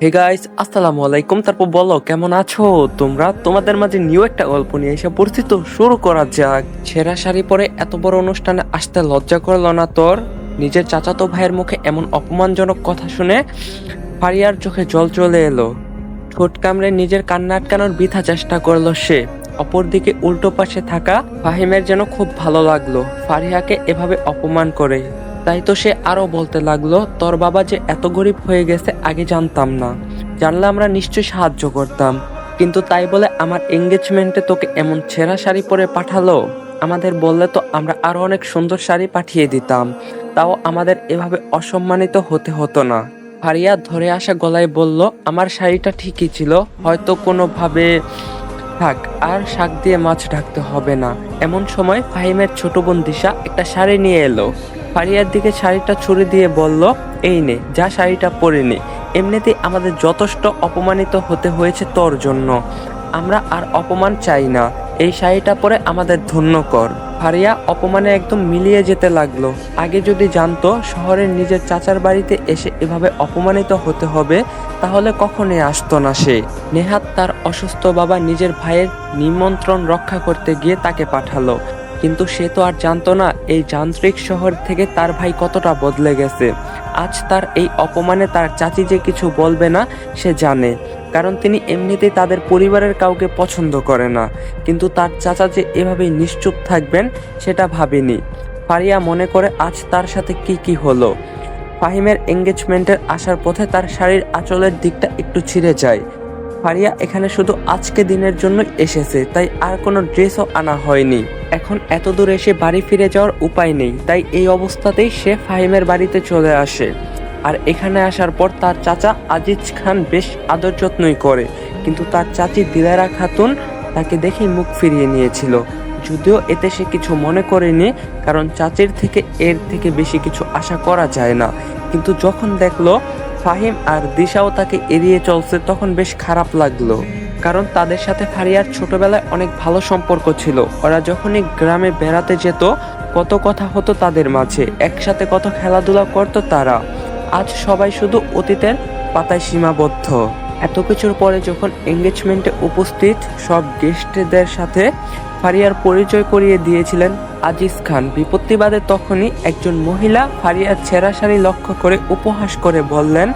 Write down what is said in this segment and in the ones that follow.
Hey guys, আসসালামু আলাইকুম। তারপর বলো কেমন আছো তোমরা? তোমাদের মাঝে নিউ একটা গল্প নিয়ে এসে পড়ছি, তো শুরু করা যাক। ছেঁড়া শাড়ি পরে এত বড় অনুষ্ঠানে আসতে লজ্জা করলো না তোর? নিজের চাচাতো ভাইয়ের মুখে এমন অপমানজনক কথা শুনে ফারিয়ার চোখে জল চলে এলো। ঠোঁট কামড়ে নিজের কান্না আটকানোর বৃথা চেষ্টা করলো সে। অপরদিকে উল্টো পাশে থাকা ফাহিমের যেন খুব ভালো লাগলো ফারিয়াকে এভাবে অপমান করে। তাই তো সে আরো বলতে লাগলো, তোর বাবা যে এত গরিব হয়ে গেছে আগে জানতাম না, জানলে আমরা নিশ্চয়ই সাহায্য করতাম। কিন্তু তাই বলে আমার এঙ্গেজমেন্টে তোকে এমন ছেঁড়া শাড়ি পরে পাঠালো। আমাদের বললে তো আমরা আরো অনেক সুন্দর শাড়ি পাঠিয়ে দিতাম, তাও আমাদের এভাবে অসম্মানিত হতে হতো না। ফারিয়া ধরে আসা গলায় বলল, আমার শাড়িটা ঠিকই ছিল, হয়তো কোনোভাবে থাক, আর শাক দিয়ে মাছ ঢাকতে হবে না। এমন সময় ফাহিমের ছোট বোন দিশা একটা শাড়ি নিয়ে এলো। ফারিয়ার দিকে শাড়িটা ছুড়ে দিয়ে বলল, এই নে, যা শাড়িটা পরে নে। এমনিতেই আমাদের যথেষ্ট অপমানিত হতে হয়েছে তোর জন্য, আমরা আর অপমান চাই না। এই শাড়িটা পরে আমাদের ধন্য কর। ফারিয়া অপমানে একদম মিলিয়ে যেতে লাগলো। আগে যদি জানতো শহরের নিজের চাচার বাড়িতে এসে এভাবে অপমানিত হতে হবে, তাহলে কখনোই আসতো না সে। নেহাত তার অসুস্থ বাবা নিজের ভাইয়ের নিমন্ত্রণ রক্ষা করতে গিয়ে তাকে পাঠালো, কিন্তু সে তো আর জানতো না এই যান্ত্রিক শহর থেকে তার ভাই কতটা বদলে গেছে। আজ তার এই অপমানে তার চাচি যে কিছু বলবে না সে জানে, কারণ তিনি এমনিতেই তাদের পরিবারের কাউকে পছন্দ করে না। কিন্তু তার চাচা যে এভাবেই নিশ্চুপ থাকবেন সেটা ভাবেনি। ফারিয়া মনে করে আজ তার সাথে কি কি হলো। ফাহিমের এঙ্গেজমেন্টের আসার পথে তার শাড়ির আঁচলের দিকটা একটু ছিঁড়ে যায়। ফারিয়া এখানে শুধু আজকে দিনের জন্য এসেছে, তাই আর কোনো ড্রেসও আনা হয়নি। এখন এত দূর এসে বাড়ি ফিরে যাওয়ার উপায় নেই, তাই এই অবস্থাতেই সে ফাহিমের বাড়িতে চলে আসে। আর এখানে আসার পর তার চাচা আজিজ খান বেশ আদর যত্নই করে, কিন্তু তার চাচি দিলারা খাতুন তাকে দেখেই মুখ ফিরিয়ে নিয়েছিল। যদিও এতে সে কিছু মনে করেনি, কারণ চাচির থেকে এর থেকে বেশি কিছু আশা করা যায় না। কিন্তু যখন দেখলো ফাহিম আর দিশাও তাকে এড়িয়ে চলছে, তখন বেশ খারাপ লাগলো। কারণ তাদের সাথে ফারিয়ার ছোটবেলায় অনেক ভালো সম্পর্ক ছিল। ওরা যখনই গ্রামে বেড়াতে যেত কত কথা হতো তাদের মাঝে, একসাথে কত খেলাধুলা করতো তারা। আজ সবাই শুধু অতীতের পাতায় সীমাবদ্ধ। এত কিছুর পরে যখন এঙ্গেজমেন্টে উপস্থিত সব গেস্টদের সাথে ফারিয়ার পরিচয় করিয়ে দিয়েছিলেন আজিজ খান, বিপত্তিবাদে তখনই একজন মহিলা ফারিয়ার ছেঁড়া শাড়ি লক্ষ্য করে উপহাস করে বললেন,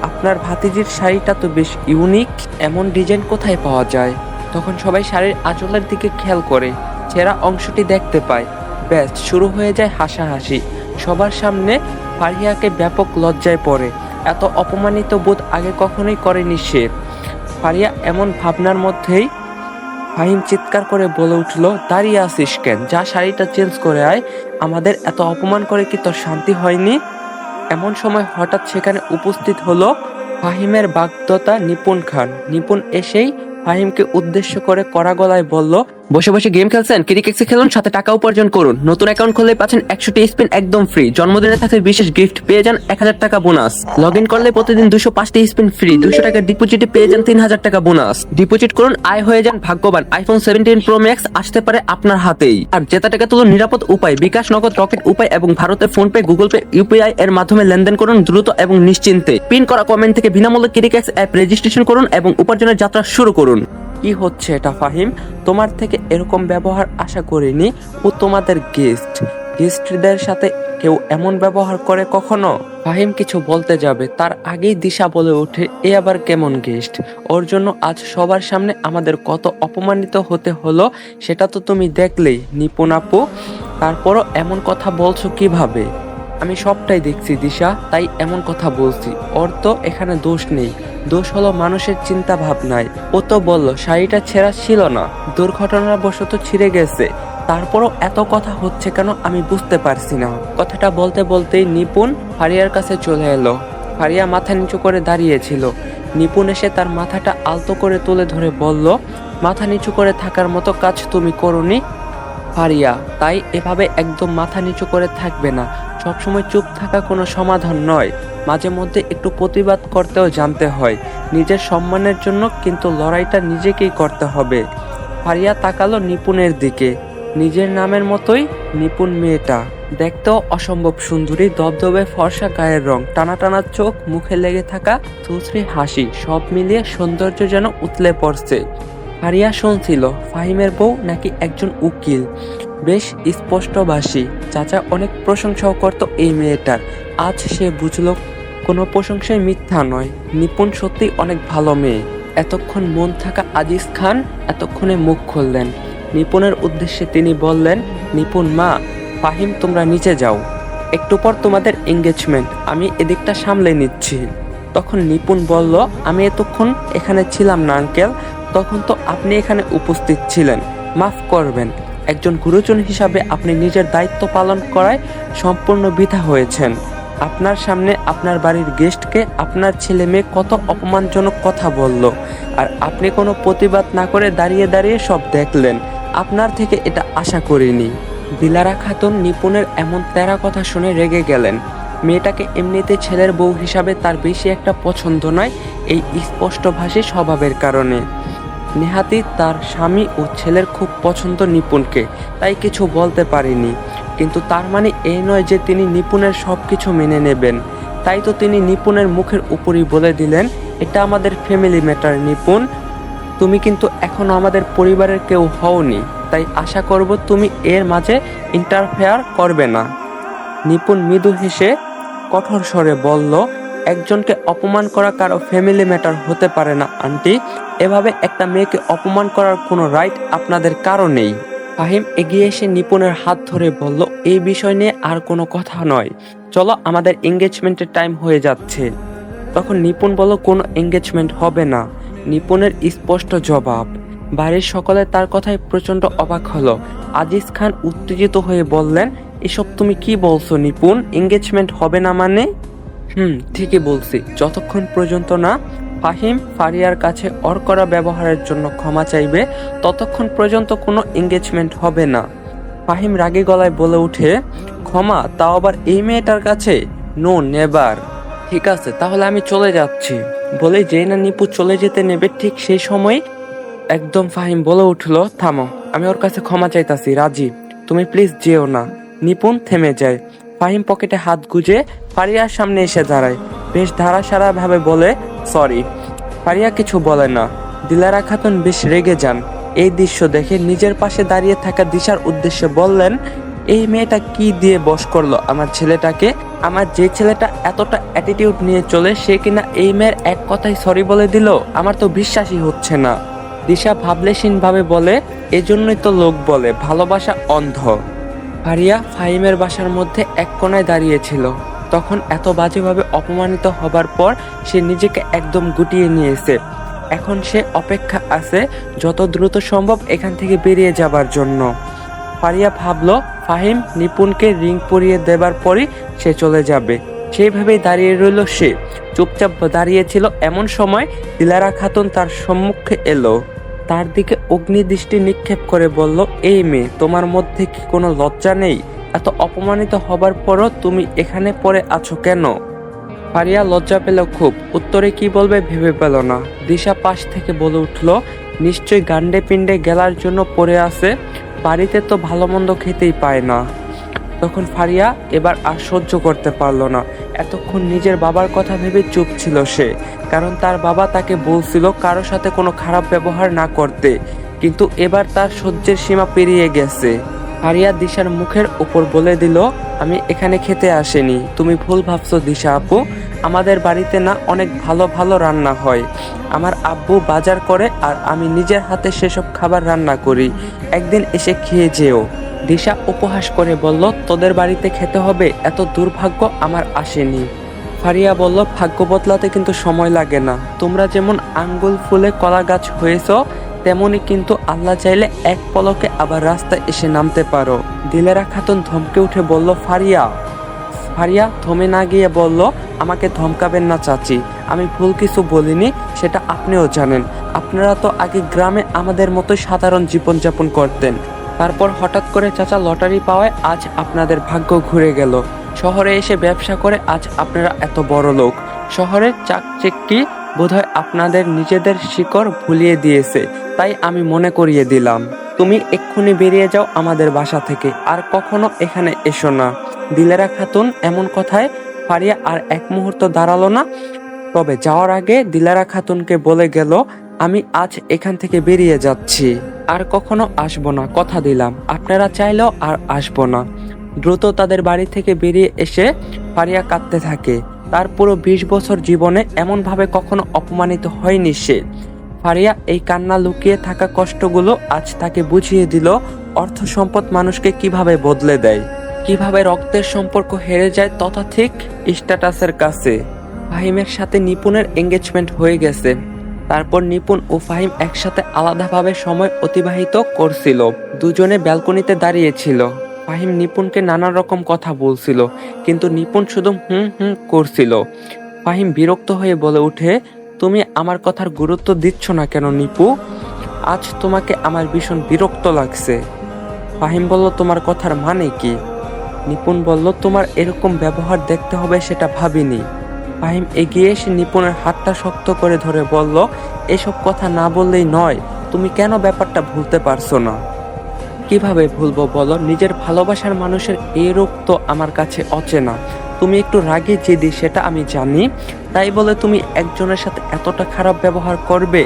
আপনার ভাতিজির শাড়িটা তো বেশ ইউনিক, এমন ডিজাইন কোথায় পাওয়া যায়? তখন সবাই শাড়ির আঁচলের দিকে খেয়াল করে ছেঁড়া অংশটি দেখতে পায়। ব্যাস শুরু হয়ে যায় হাসাহাসি। সবার সামনে ফারিয়াকে ব্যাপক লজ্জায় পড়ে। এত অপমানিত বোধ আগে কখনোই করেনি সে। ফারিয়া এমন ভাবনার মধ্যেই ফাহিম চিৎকার করে বলে উঠল, দাঁড়িয়ে আছিস কেন? যা শাড়িটা চেঞ্জ করে আয়। আমাদের এত অপমান করে কি তোর শান্তি হয়নি? এমন সময় হঠাৎ সেখানে উপস্থিত হলো ফাহিমের বাগদত্তা নিপুণ খান। নিপুণ এসেই ফাহিমকে উদ্দেশ্য করে কড়া গলায় বলল, বসে বসে গেম খেলছেন, ক্রিকেক্সে খেলুন, সাথে টাকা উপার্জন করুন। নতুন অ্যাকাউন্ট খুললে পাচ্ছেন 100টি স্পিন একদম ফ্রি। জন্মদিনে থাকলে বিশেষ গিফট, পেয়ে যান 1000 টাকা বোনাস। লগ ইন করলে প্রতিদিন 205টি স্পিন ফ্রি। 200 টাকা ডিপোজিটে পেয়ে যান 3000 টাকা বোনাস। ডিপোজিট করুন, আয় হয়ে যান ভাগ্যবান। আইফোন 17 প্রো ম্যাক্স আসতে পারে আপনার হাতেই। আর জেতা টাকা তুলুন নিরাপদ উপায়, বিকাশ, নগদ, রকেট উপায় এবং ভারতের ফোনপে, গুগল পে, ইউপিআই এর মাধ্যমে লেনদেন করুন দ্রুত এবং নিশ্চিন্তে। পিন করা কমেন্ট থেকে বিনামূল্যে ক্রিকেক্স অ্যাপ রেজিস্ট্রেশন করুন এবং উপার্জনের যাত্রা শুরু করুন। কি হচ্ছে এটা ফাহিম? তোমার থেকে এরকম ব্যবহার আশা করিনি। ও তোমাদের গেস্টদের সাথে কেউ এমন ব্যবহার করে কখনো? ফাহিম কিছু বলতে যাবে, তার আগেই দিশা বলে ওঠে, এ আবার কেমন গেস্ট? ওর জন্য আজ সবার সামনে আমাদের কত অপমানিত হতে হলো সেটা তো তুমি দেখলেই নিপুণ আপু। তারপরও এমন কথা বলছো কিভাবে? আমি সবটাই দেখছি দিশা, তাই এমন কথা বলছি। ওর তো এখানে দোষ নেই, দোষ হলো মানুষের চিন্তা ভাবনায়। ও তো বলল শাড়িটা ছেঁড়া ছিল না, দুর্ঘটনাবশত ছিঁড়ে গেছে। তারপরও এত কথা হচ্ছে কেন আমি বুঝতে পারছি না। কথাটা বলতে বলতেই নিপুণ ফারিয়ার কাছে চলে এলো। ফারিয়া মাথা নিচু করে দাঁড়িয়েছিল। নিপুণ এসে তার মাথাটা আলতো করে তুলে ধরে বলল, মাথা নিচু করে থাকার মতো কাজ তুমি করোনি ফারিয়া, তাই এভাবে একদম মাথা নিচু করে থাকবে না। সবসময় চুপ থাকা কোনো সমাধান নয়, মাঝে মধ্যে একটু প্রতিবাদ করতেও জানতে হয় নিজের সম্মানের জন্য, কিন্তু লড়াইটা নিজেকেই করতে হবে। ফারিয়া তাকালো নিপুণের দিকে। নিজের নামের মতোই নিপুণ মেয়েটা, দেখতেও অসম্ভব সুন্দরী, দবদবে ফর্সা গায়ের রং, টানা টানা চোখ, মুখে লেগে থাকা সুশ্রী হাসি, সব মিলিয়ে সৌন্দর্য যেন উতলে পড়ছে। ফারিয়া শুনছিল ফাহিমের বউ নাকি একজন উকিল, বেশ স্পষ্টভাষী। চাচা অনেক প্রশংসাও করত এই মেয়েটার। আজ সে বুঝল কোনো প্রশংসাই মিথ্যা নয়, নিপুণ সত্যি অনেক ভালো মেয়ে। এতক্ষণ মন থাকা আজিজ খান এতক্ষণে মুখ খুললেন। নিপুণের উদ্দেশ্যে তিনি বললেন, নিপুণ মা, ফাহিম তোমরা নিচে যাও, একটু পর তোমাদের এঙ্গেজমেন্ট, আমি এদিকটা সামলে নিচ্ছি। তখন নিপুণ বলল, আমি এতক্ষণ এখানে ছিলাম না আঙ্কেল, তখন তো আপনি এখানে উপস্থিত ছিলেন, মাফ করবেন। একজন গুরুজন হিসাবে আপনি নিজের দায়িত্ব পালন করায় সম্পূর্ণ বৃথা হয়েছেন। আপনার সামনে আপনার বাড়ির গেস্টকে আপনার ছেলে মেয়ে কত অপমানজনক কথা বলল, আর আপনি কোনো প্রতিবাদ না করে দাঁড়িয়ে দাঁড়িয়ে সব দেখলেন। আপনার থেকে এটা আশা করিনি। দিলারা খাতুন নিপুণের এমন তেরা কথা শুনে রেগে গেলেন। মেয়েটাকে এমনিতে ছেলের বউ হিসাবে তার বেশি একটা পছন্দ নয়, এই স্পষ্টভাষী স্বভাবের কারণে। নেহাতি তার স্বামী ও ছেলের খুব পছন্দ নিপুণকে, তাই কিছু বলতে পারেনি। কিন্তু তার মানে এই নয় যে তিনি নিপুণের সব কিছু মেনে নেবেন। তাই তো তিনি নিপুণের মুখের উপরই বলে দিলেন, এটা আমাদের ফ্যামিলি ম্যাটার নিপুণ, তুমি কিন্তু এখনো আমাদের পরিবারের কেউ হওনি, তাই আশা করব তুমি এর মাঝে ইন্টারফেয়ার করবে না। নিপুণ মৃদু হেসে কঠোর স্বরে বলল, একজনকে অপমান করা কারো ফ্যামিলি ম্যাটার হতে পারে না আন্টি। এভাবে একটা মেয়েকে অপমান করার কোনো রাইট আপনাদের কারো নেই। ফাহিম এগিয়ে এসে নিপুণের হাত ধরে বলল, এই বিষয় নিয়ে আর কোনো কথা নয়, চলো আমাদের এঙ্গেজমেন্টের টাইম হয়ে যাচ্ছে। তখন নিপুণ বলল, কোনো এঙ্গেজমেন্ট হবে না। নিপুণের স্পষ্ট জবাব। বাড়ির সকলে তার কথায় প্রচন্ড অবাক হলো। আজিজ খান উত্তেজিত হয়ে বললেন, এসব তুমি কি বলছো নিপুণ, এঙ্গেজমেন্ট হবে না মানে? ঠিকই বলছি, যতক্ষণ পর্যন্ত না ফাহিম ফারিয়ার কাছে ওর করা ব্যবহারের জন্য ক্ষমা চাইবে, ততক্ষণ পর্যন্ত কোনো এঙ্গেজমেন্ট হবে না। ফাহিম রাগী গলায় বলে উঠে, ক্ষমা, তাও আবার এই মেয়েটার কাছে? No, never. ঠিক আছে, তাহলে আমি চলে যাচ্ছি। বলে যেই না নিপু চলে যেতে নেবে, ঠিক সেই সময় একদম ফাহিম বলে উঠলো, থামো, আমি ওর কাছে ক্ষমা চাইতাছি, রাজি, তুমি প্লিজ যেও না। নিপুণ থেমে যায়। ফাহিম পকেটে হাত গুজে ফারিয়ার সামনে এসে দাঁড়ায়, বেশ ধারাসারা ভাবে বলে, সরি। ফারিয়া কিছু বলে না। দিলারা খাতুন বেশ রেগে যান। এই দৃশ্য দেখে নিজের পাশে দাঁড়িয়ে থাকা দিশার উদ্দেশ্যে বললেন, এই মেয়েটা কি দিয়ে বশ করলো আমার ছেলেটাকে? আমার যে ছেলেটা এতটা অ্যাটিটিউড নিয়ে চলে, সে কিনা এই মেয়ের এক কথাই সরি বলে দিল? আমার তো বিশ্বাসই হচ্ছে না। দিশা ভাবলেশীন ভাবে বলে, এজন্যই তো লোক বলে ভালোবাসা অন্ধ। ফারিয়া ফাহিমের বাসার মধ্যে এক কোণায় দাঁড়িয়েছিল। তখন এত বাজেভাবে অপমানিত হবার পর সে নিজেকে একদম গুটিয়ে নিয়েছে। এখন সে অপেক্ষা আছে যত দ্রুত সম্ভব এখান থেকে বেরিয়ে যাবার জন্য। ফারিয়া ভাবলো, ফাহিম নিপুণকে রিং পরিয়ে দেবার পরই সে চলে যাবে। সেইভাবেই দাঁড়িয়ে রইল সে, চুপচাপ দাঁড়িয়েছিল। এমন সময় দিলারা খাতুন তার সম্মুখে এলো। তার দিকে অগ্নিদৃষ্টি নিক্ষেপ করে বলল, এই মেয়ে, তোমার মধ্যে কি কোনো লজ্জা নেই? এত অপমানিত হবার পরও তুমি এখানে পড়ে আছো কেন? ফারিয়া লজ্জা পেল খুব, উত্তরে কি বলবে ভেবে পেল না। দিশা পাশ থেকে বলে উঠল, নিশ্চয়ই গান্ডে পিণ্ডে গেলার জন্য পড়ে আছে, বাড়িতে তো ভালো মন্দ খেতেই পায় না। তখন ফারিয়া এবার আর সহ্য করতে পারল না। এতক্ষণ নিজের বাবার কথা ভেবে চুপ ছিল সে, কারণ তার বাবা তাকে বলছিল কারো সাথে কোনো খারাপ ব্যবহার না করতে, কিন্তু এবার তার সহ্যের সীমা পেরিয়ে গেছে। ফারিয়া দিশার মুখের উপর বলে দিল, আমি এখানে খেতে আসিনি, তুমি ভুল ভাবছো দিশা আপু, আমাদের বাড়িতে না অনেক ভালো ভালো রান্না হয়। আমার আব্বু বাজার করে আর আমি নিজের হাতে সেসব খাবার রান্না করি, একদিন এসে খেয়ে যেও। দিশা উপহাস করে বলল, তোদের বাড়িতে খেতে হবে, এত দুর্ভাগ্য আমার আসেনি। ফারিয়া বলল, ভাগ্য বদলাতে কিন্তু সময় লাগে না, তোমরা যেমন আঙ্গুল ফুলে কলা গাছ হয়েছ, তেমনি কিন্তু আল্লাহ চাইলে এক পলকে আবার রাস্তায় এসে নামতে পারো। দিলেরা খাতুন ধমকে উঠে বলল, ফারিয়া থমে না গিয়ে বলল, আমাকে ধমকাবেন না চাচি, আমি ভুল কিছু বলিনি, সেটা আপনিও জানেন। আপনারা তো আগে গ্রামে আমাদের মতোই সাধারণ জীবনযাপন করতেন, তারপর হঠাৎ করে চাচা লটারি পাওয়ায় আজ আপনাদের ভাগ্য ঘুরে গেল। শহরে এসে ব্যবসা করে আজ আপনারা এত বড় লোক। শহরের চাকচিক্যি বোধহয় আপনাদের নিজেদের শিকড় ভুলিয়ে দিয়েছে, তাই আমি মনে করিয়ে দিলাম। তুমি এক্ষুনি বেরিয়ে যাও আমাদের বাসা থেকে, আর কখনো এখানে এসো না। দিলেরা খাতুন এমন কথায় ফারিয়া আর এক মুহূর্ত দাঁড়ালো না। তবে যাওয়ার আগে দিলেরা খাতুনকে বলে গেল, আমি আজ এখান থেকে বেরিয়ে যাচ্ছি, আর কখনো আসবো না, কথা দিলাম। আপনারা চাইলেও আর আসবো না। দ্রুত তাদের বাড়ি থেকে বেরিয়ে এসে ফারিয়া কাঁদতে থাকে। তার পুরো 20 বছর জীবনে এমনভাবে কখনো অপমানিত হয়নি সে। ফারিয়া এই কান্না লুকিয়ে থাকা কষ্টগুলো আজ তাকে বুঝিয়ে দিল অর্থ সম্পদ মানুষকে কিভাবে বদলে দেয়, কিভাবে রক্তের সম্পর্ক হেরে যায় তথাধিক স্ট্যাটাসের কাছে। ফাহিমের সাথে নিপুণের এঙ্গেজমেন্ট হয়ে গেছে। তারপর নিপুণ ও ফাহিম একসাথে আলাদাভাবে সময় অতিবাহিত করছিল। দুজনে ব্যালকনিতে দাঁড়িয়েছিল। ফাহিম নিপুণকে নানা রকম কথা বলছিল, কিন্তু নিপুণ শুধু হুম হুম করছিল। ফাহিম বিরক্ত হয়ে বলে উঠে, তুমি আমার কথার গুরুত্ব দিচ্ছ না কেন নিপু? আজ তোমাকে আমার ভীষণ বিরক্ত লাগছে। ফাহিম বলল, তোমার কথার মানে কি? নিপুণ বলল, তোমার এরকম ব্যবহার দেখতে হবে সেটা ভাবিনি। ফাহিম এগিয়ে এসে নিপুণের হাতটা শক্ত করে ধরে বলল, এসব কথা না বললেই নয়। তুমি কেন ব্যাপারটা ভুলতে পারছো না? কিভাবে ভুলবো বলো? নিজের ভালোবাসার মানুষের এই রূপ তো আমার কাছে অচেনা। তুমি একটু রাগে জেদি সেটা আমি জানি, তাই বলে তুমি একজনের সাথে এতটা খারাপ ব্যবহার করবে?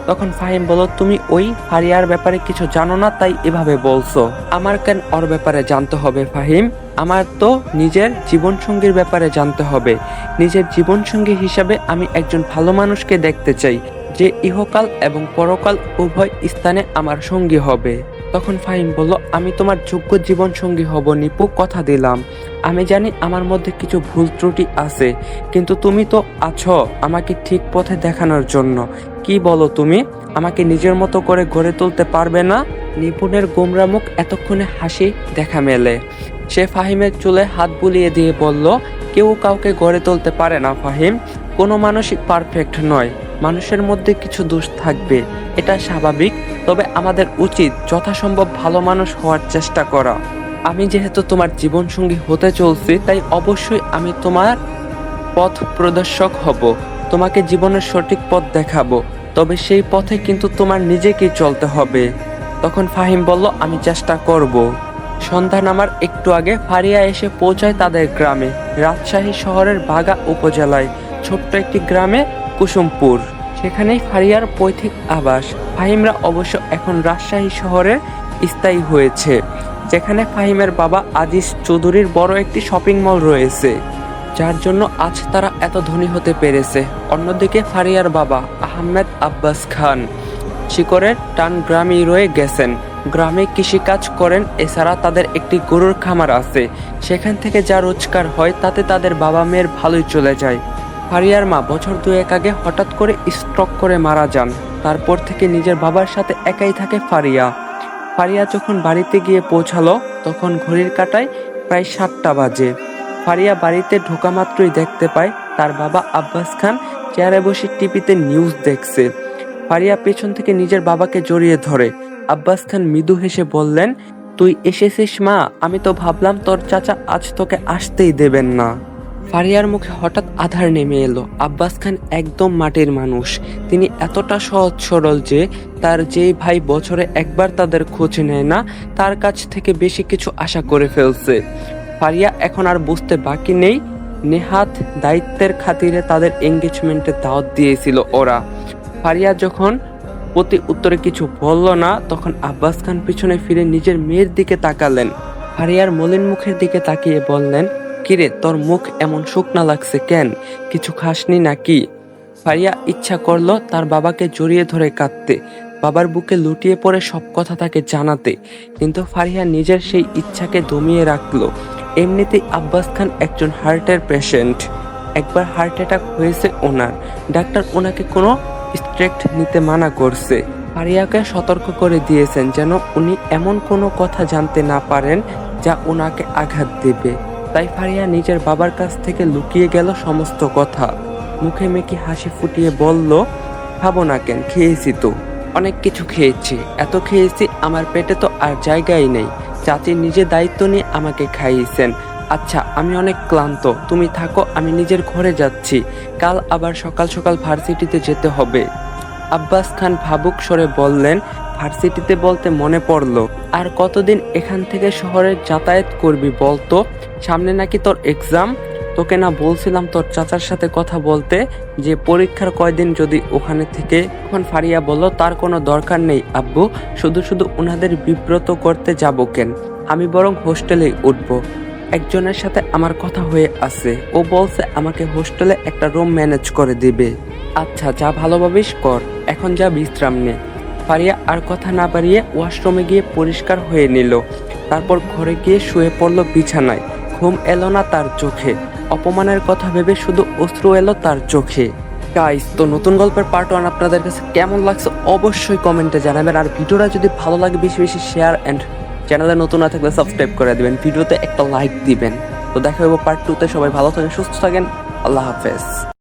তখন ফাহিম বলল, তুমি ওই ফারিয়ার ব্যাপারে কিছু জানো না তাই এভাবে বলছো। আমার কেন ওর ব্যাপারে জানতে হবে ফাহিম? আমার তো নিজের জীবনসঙ্গীর ব্যাপারে জানতে হবে। নিজের জীবনসঙ্গী হিসাবে আমি একজন ভালো মানুষকে দেখতে চাই, যে ইহকাল এবং পরকাল উভয় স্থানে আমার সঙ্গী হবে। তখন ফাহিম বলল, আমি তোমার যোগ্য জীবন সঙ্গী হব নিপু, কথা দিলাম। আমি জানি আমার মধ্যে কিছু ভুল ত্রুটি আছে, কিন্তু তুমি তো আছো আমাকে ঠিক পথে দেখানোর জন্য। কি বলো তুমি? আমাকে নিজের মতো করে গড়ে তুলতে পারবে না? নিপুণের গোমরা মুখ এতক্ষণে হাসি দেখা মেলে। সে ফাহিমের চুলে হাত বুলিয়ে দিয়ে বলল, কেউ কাউকে গড়ে তুলতে পারে না ফাহিম। কোনো মানুষই পারফেক্ট নয়। মানুষের মধ্যে কিছু দোষ থাকবে, এটা স্বাভাবিক। তবে আমাদের উচিত যথাসম্ভব ভালো মানুষ হওয়ার চেষ্টা করা। আমি যেহেতু তোমার জীবনসঙ্গী হতে চলছি, তাই অবশ্যই আমি তোমার পথ প্রদর্শক হব, তোমাকে জীবনের সঠিক পথ দেখাবো। তবে সেই পথে কিন্তু তোমার নিজেকেই চলতে হবে। তখন ফাহিম বলল, আমি চেষ্টা করব। সন্ধ্যা নামার একটু আগে ফারিয়া এসে পৌঁছায় তাদের গ্রামে, রাজশাহী শহরের বাগা উপজেলায় ছোট্ট একটি গ্রামে কুসুমপুর। সেখানেই ফারিয়ার পৈতৃক আবাস। ফাহিমরা অবশ্য এখন রাজশাহী শহরের স্থায়ী হয়েছে, যেখানে ফাহিমের বাবা আজিজ চৌধুরীর বড় একটি শপিং মল রয়েছে, যার জন্য আজ তারা এত ধনী হতে পেরেছে। অন্যদিকে ফারিয়ার বাবা আহমেদ আব্বাস খান শিকরের টান গ্রামেই রয়ে গেছেন। গ্রামে কৃষিকাজ করেন, এছাড়া তাদের একটি গরুর খামার আছে। সেখান থেকে যা রোজগার হয় তাতে তাদের বাবা মেয়ের ভালোই চলে যায়। ফারিয়ার মা বছর দুয়েক আগে হঠাৎ করে স্ট্রোক করে মারা যান। তারপর থেকে নিজের বাবার সাথে একাই থাকে ফারিয়া। ফারিয়া যখন বাড়িতে গিয়ে পৌঁছালো, তখন ঘড়ির কাঁটায় প্রায় 7টা বাজে। ফারিয়া বাড়িতে ঢোকা মাত্রই দেখতে পায় তার বাবা আব্বাস খান চেয়ারে বসে টিভিতে নিউজ দেখছে। ফারিয়া পেছন থেকে নিজের বাবাকে জড়িয়ে ধরে। আব্বাস খান মৃদু হেসে বললেন, তুই এসেছিস মা? আমি তো ভাবলাম তোর চাচা আজ তোকে আসতেই দেবেন না। ফারিয়ার মুখে হঠাৎ আধার নেমে এলো। আব্বাস খান একদম মাটির মানুষ। তিনি এতটা সহজ সরল যে তার যেই ভাই বছরে একবার তাদের খোঁজ নেয় না, তার কাছ থেকে বেশি কিছু আশা করে ফেলছে। ফারিয়া এখন আর বুঝতে বাকি নেই, নেহাত দায়িত্বের খাতিরে তাদের এঙ্গেজমেন্টে দাওয়াত দিয়েছিল ওরা। ফারিয়া যখন প্রতি উত্তরে কিছু বলল না, তখন আব্বাস খান পিছনে ফিরে নিজের মেয়ের দিকে তাকালেন। ফারিয়ার মলিন মুখের দিকে তাকিয়ে বললেন, কিরে, তোর মুখ এমন শুকনা লাগছে কেন? কিছু খাসনি নাকি? ফারিয়া ইচ্ছা করলো তার বাবাকে জড়িয়ে ধরে কাঁদতে, বাবার বুকে লুটিয়ে পড়ে সব কথা তাকে জানাতে, কিন্তু ফারিয়া নিজের সেই ইচ্ছাকে দমিয়ে রাখলো। এমনিতেই আব্বাস খান একজন হার্টের পেশেন্ট। একবার হার্ট অ্যাটাক হয়েছে ওনার। ডাক্তার ওনাকে কোনো স্ট্রেক্ট নিতে মানা করছে। ফারিয়াকে সতর্ক করে দিয়েছেন যেন উনি এমন কোনো কথা জানতে না পারেন যা ওনাকে আঘাত দেবে। তাই ফারিয়া নিজের বাবার কাছ থেকে লুকিয়ে গেল সমস্ত কথা। মুখে মেকি হাসি ফুটিয়ে বলল, খাবো না কেন, খেয়েছি তো, অনেক কিছু খেয়েছি। এত খেয়েছি আমার পেটে তো আর জায়গাই নেই। চাচি নিজে দায়িত্ব নিয়ে আমাকে খাইয়েছেন। আচ্ছা, আমি অনেক ক্লান্ত, তুমি থাকো, আমি নিজের ঘরে যাচ্ছি। কাল আবার সকাল সকাল ভার্সিটিতে যেতে হবে। আব্বাস খান ভাবুক স্বরে বললেন, ভার্সিটিতে বলতে মনে পড়লো, আর কতদিন এখান থেকে শহরে যাতায়াত করবি বলতো? সামনে নাকি তোর এক্সাম। তোকে না বলছিলাম তোর চাচার সাথে কথা বলতে, যে পরীক্ষার কয়দিন যদি ওখানে থেকে। তখন ফারিয়া বলল, তার কোনো দরকার নেই আব্বু, শুধু শুধু ওনাদের বিব্রত করতে যাব কেন, আমি বরং হোস্টেলেই উঠবো। একজনের সাথে আমার কথা হয়ে আছে, ও বলছে আমাকে হোস্টেলে একটা রুম ম্যানেজ করে দিবে। আচ্ছা, যা ভালোভাবেই কর, এখন যা বিশ্রাম নে। ফারিয়া আর কথা না বাড়িয়ে ওয়াশরুমে গিয়ে পরিষ্কার হয়ে নিল। তারপর ঘরে গিয়ে শুয়ে পড়ল বিছানায়। ঘুম এলো না তার চোখে, অপমানের কথা ভেবে শুধু অশ্রু এলো তার চোখে। গাইস, তো নতুন গল্পের পার্ট 1 আপনাদের কাছে কেমন লাগছে অবশ্যই কমেন্টে জানাবেন। আর ভিডিওটা যদি ভালো লাগে বেশি বেশি শেয়ার এন্ড চ্যানেলে নতুন না থাকলে সাবস্ক্রাইব করে দিবেন, ভিডিওতে একটা লাইক দিবেন। তো দেখা হবে পার্ট 2 তে। সবাই ভালো থাকেন, সুস্থ থাকেন, আল্লাহ হাফেজ।